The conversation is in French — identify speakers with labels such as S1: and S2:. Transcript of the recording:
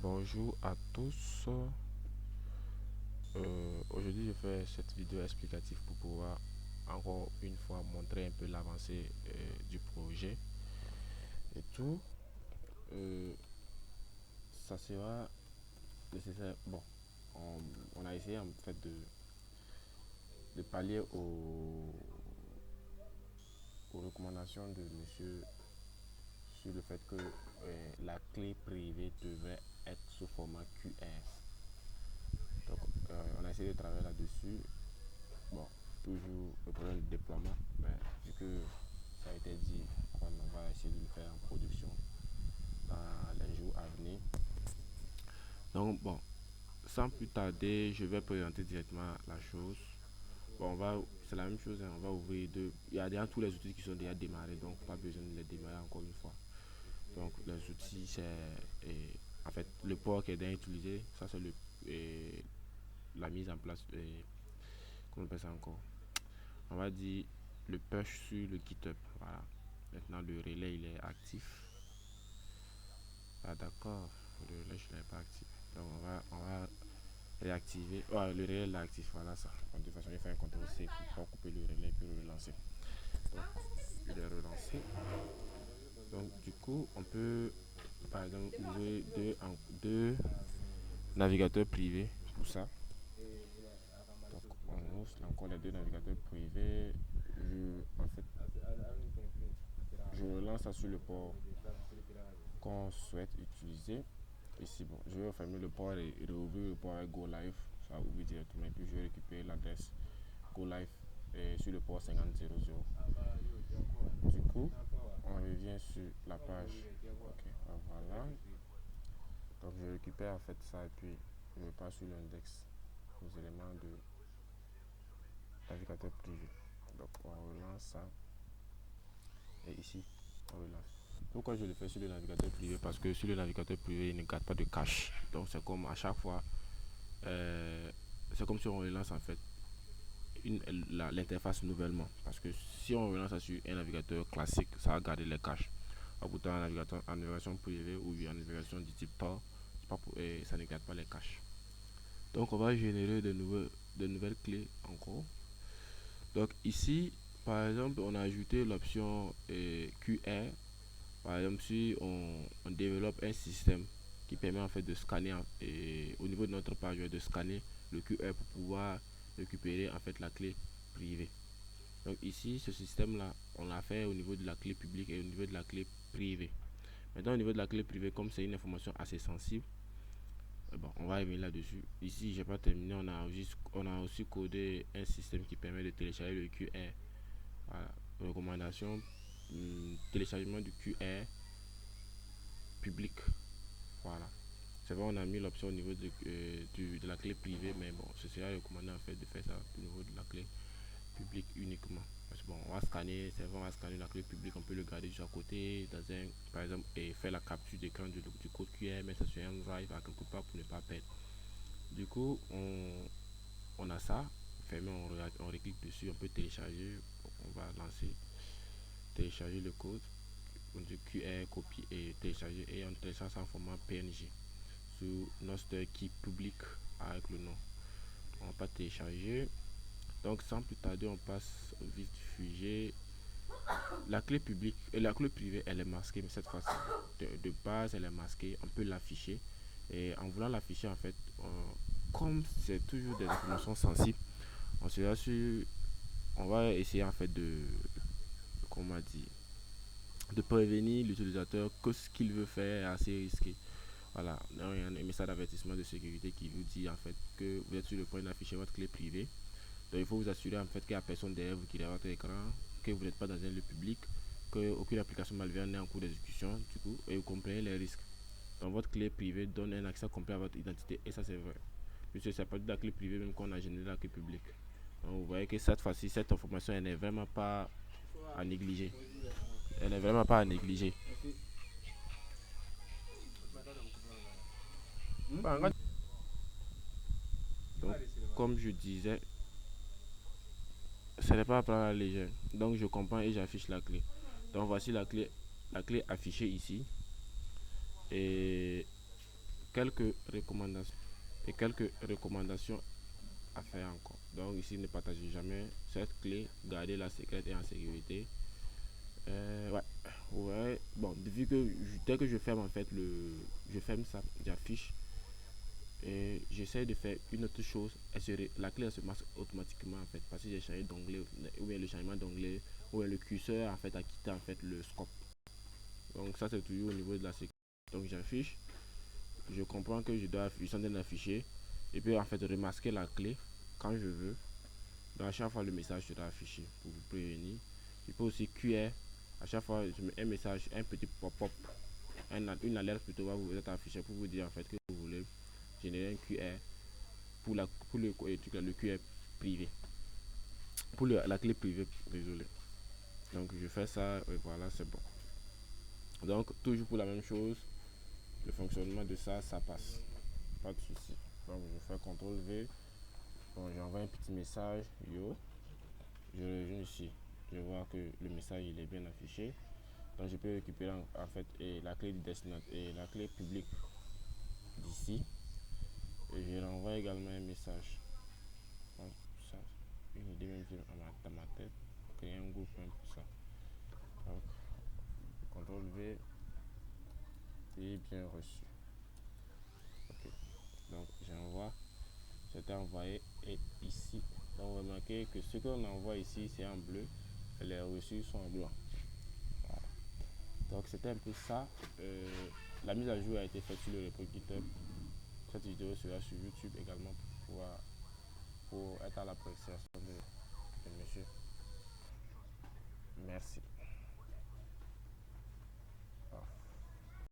S1: Bonjour à tous. Aujourd'hui, je fais cette vidéo explicative pour pouvoir encore une fois montrer un peu l'avancée du projet et tout. Euh, Ça sera nécessaire. Bon, on a essayé en fait de pallier aux recommandations de monsieur sur le fait que la clé privée devrait être sous format QR. Donc, on a essayé de travailler là-dessus. Bon, toujours le problème de déploiement, mais vu que ça a été dit, on va essayer de le faire en production dans les jours à venir. Donc, bon, sans plus tarder, je vais présenter directement la chose. Bon, c'est la même chose, hein, on va ouvrir deux. Il y a déjà tous les outils qui sont déjà démarrés, donc pas besoin de les démarrer encore une fois. Donc, les outils, en fait le port qui est déjà utilisé, ça c'est la mise en place, comment on appelle ça encore, on va dire le push sur le GitHub. Voilà. Maintenant le relais il est actif. Ah d'accord, le relais je l'ai pas activé. Donc on va réactiver. Oh, le relais est actif, voilà ça. Donc, de toute façon, il fait un contrôle C pour pas couper le relais et puis le relancer. Donc il est relancé. Donc du coup on peut par exemple ouvrir deux navigateurs privés pour ça. Donc on ouvre encore les deux navigateurs privés. En fait, je relance ça sur le port qu'on souhaite utiliser. Ici, bon, je vais fermer le port et réouvrir le port avec Go Live. Ça va ouvrir directement. Et puis je vais récupérer l'adresse Go Live sur le port 5000. Du coup, on revient sur la page. Ok, voilà. Donc je récupère en fait ça et puis je passe sur l'index, les éléments de navigateur privé. Donc on relance ça. Et ici, on relance. Pourquoi je le fais sur le navigateur privé? Parce que sur le navigateur privé, il ne garde pas de cache. Donc c'est comme à chaque fois, c'est comme si on relance en fait l'interface nouvellement. Parce que si on relance ça sur un navigateur classique, ça va garder les caches. Pourtant, en navigation privée ou en navigation du type Tor, ça ne garde pas les caches. Donc on va générer de nouvelles clés encore. Donc ici, par exemple, on a ajouté l'option QR. Par exemple, si on développe un système qui permet en fait de scanner au niveau de notre page web, de scanner le QR pour pouvoir récupérer en fait la clé privée. Donc ici, ce système là, on l'a fait au niveau de la clé publique et au niveau de la clé privée. Maintenant, au niveau de la clé privée, comme c'est une information assez sensible, bon, on va revenir là-dessus. Ici, j'ai pas terminé. On a aussi codé un système qui permet de télécharger le QR. Voilà. Recommandation, téléchargement du QR public. Voilà. C'est vrai, on a mis l'option au niveau de la clé privée, mais bon, ce serait recommandé en fait de faire ça au niveau de la clé publique uniquement. Parce que bon, on va scanner, c'est vrai, on va scanner la clé publique, on peut le garder juste à côté, par exemple, et faire la capture d'écran du code QR, mettre ça sur un drive à quelque part pour ne pas perdre. Du coup, on a ça, fermé, on reclique dessus, on peut télécharger, on va lancer, télécharger le code, on dit QR, copier et télécharger, et on télécharge ça en format PNG sur notre key public avec le nom. On va pas télécharger. Donc sans plus tarder, on passe au vif du sujet. La clé publique et la clé privée, elle est masquée, mais cette fois-ci, de base, elle est masquée. On peut l'afficher. Et en voulant l'afficher, en fait, comme c'est toujours des informations sensibles, on va essayer en fait comment dire, de prévenir l'utilisateur que ce qu'il veut faire est assez risqué. Voilà, il y a un message d'avertissement de sécurité qui vous dit en fait que vous êtes sur le point d'afficher votre clé privée. Donc il faut vous assurer en fait qu'il n'y a personne derrière vous qui est derrière votre écran, que vous n'êtes pas dans un lieu public, qu'aucune application malveillante n'est en cours d'exécution, du coup, et vous comprenez les risques. Donc votre clé privée donne un accès complet à votre identité, et ça c'est vrai. Puisque c'est pas de la clé privée même qu'on a généré la clé publique. Donc vous voyez que cette fois-ci, cette information, elle n'est vraiment pas à négliger. Elle n'est vraiment pas à négliger. Donc, comme je disais, ce n'est pas à prendre à la légère. Donc je comprends et j'affiche la clé. Donc voici la clé affichée ici. Et quelques recommandations à faire encore. Donc ici, ne partagez jamais cette clé, gardez-la secrète et en sécurité. Ouais, ouais. Bon, vu que dès que je ferme en fait je ferme ça, j'affiche et j'essaie de faire une autre chose. La clé elle se masque automatiquement en fait parce que j'ai changé d'onglet ou bien le changement d'onglet ou bien le curseur en fait a quitté en fait le scope. Donc ça c'est toujours au niveau de la sécurité. Donc j'affiche, je comprends que je suis en train d'afficher et puis en fait remasquer la clé quand je veux. Donc à chaque fois le message sera affiché pour vous prévenir. Je peux aussi QR. À chaque fois je mets un message, un petit pop-up, une alerte plutôt va vous être affichée pour vous dire en fait que vous voulez générer un QR pour le QR privé. Pour la clé privée, désolé. Donc je fais ça et voilà, c'est bon. Donc toujours pour la même chose, le fonctionnement de ça, ça passe. Pas de souci. Donc je fais CTRL V. Bon, j'envoie un petit message. Yo. Je reviens ici. Je vois que le message il est bien affiché. Donc je peux récupérer en fait la clé du destinataire et la clé publique d'ici. Et je renvoie également un message. Donc ça, une idée même dans ma tête. Créer un groupe même pour ça. Donc CTRL V et bien reçu. Ok. Donc j'envoie. C'était envoyé et ici. Donc remarquez que ce qu'on envoie ici c'est en bleu. Et les reçus sont en blanc. Voilà. Donc c'était un peu ça. La mise à jour a été faite sur le repo GitHub. Cette vidéo sera sur YouTube également pour être à l'appréciation de monsieur. Merci.